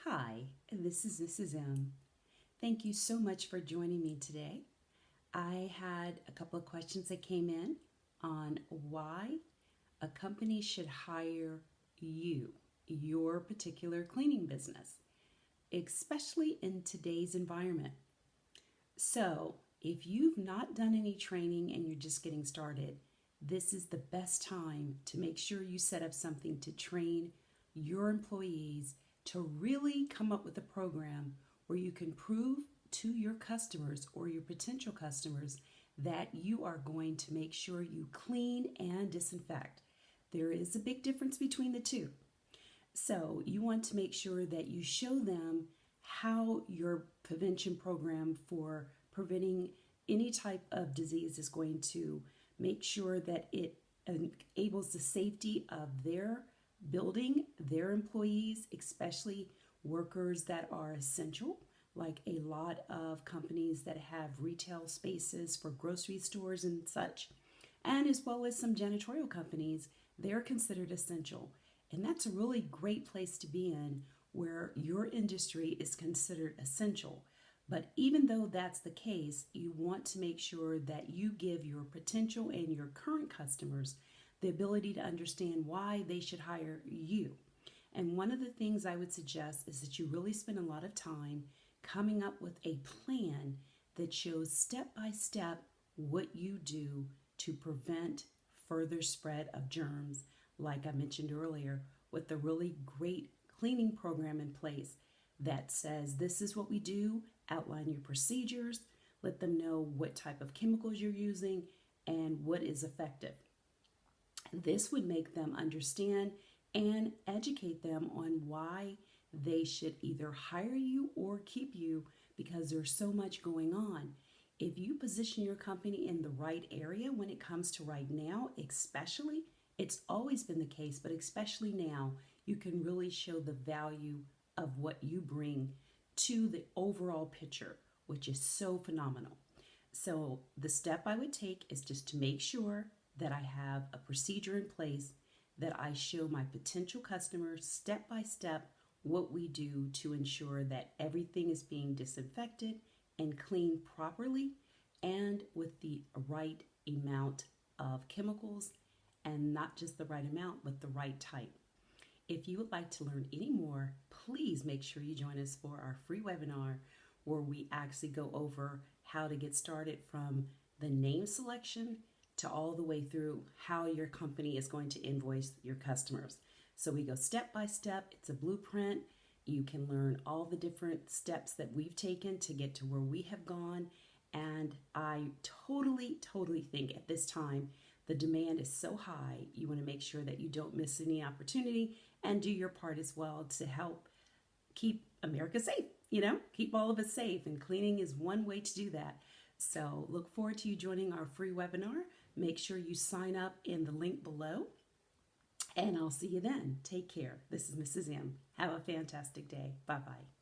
Hi, this is Mrs. M. Thank you so much for joining me today. I had a couple of questions that came in on why a company should hire you, your particular cleaning business, especially in today's environment. So, if you've not done any training and you're just getting started, this is the best time to make sure you set up something to train your employees to really come up with a program where you can prove to your customers or your potential customers that you are going to make sure you clean and disinfect. There is a big difference between the two. So you want to make sure that you show them how your prevention program for preventing any type of disease is going to make sure that it enables the safety of their building, their employees, especially workers that are essential, like a lot of companies that have retail spaces for grocery stores and such, and as well as some janitorial companies, they're considered essential. And that's a really great place to be in where your industry is considered essential. But even though that's the case, you want to make sure that you give your potential and your current customers the ability to understand why they should hire you. And one of the things I would suggest is that you really spend a lot of time coming up with a plan that shows step by step what you do to prevent further spread of germs, like I mentioned earlier, with a really great cleaning program in place that says this is what we do, outline your procedures, let them know what type of chemicals you're using and what is effective. This would make them understand and educate them on why they should either hire you or keep you because there's so much going on. If you position your company in the right area when it comes to right now, especially, it's always been the case, but especially now, you can really show the value of what you bring to the overall picture, which is so phenomenal. So the step I would take is just to make sure that I have a procedure in place that I show my potential customers step by step what we do to ensure that everything is being disinfected and cleaned properly and with the right amount of chemicals, and not just the right amount, but the right type. If you would like to learn any more, please make sure you join us for our free webinar where we actually go over how to get started from the name selection to all the way through how your company is going to invoice your customers. So we go step by step. It's a blueprint. You can learn all the different steps that we've taken to get to where we have gone. And I totally think at this time, the demand is so high, you want to make sure that you don't miss any opportunity and do your part as well to help keep America safe, keep all of us safe. And cleaning is one way to do that. So look forward to you joining our free webinar. Make sure you sign up in the link below. And I'll see you then. Take care. This is Mrs. M. Have a fantastic day. Bye-bye.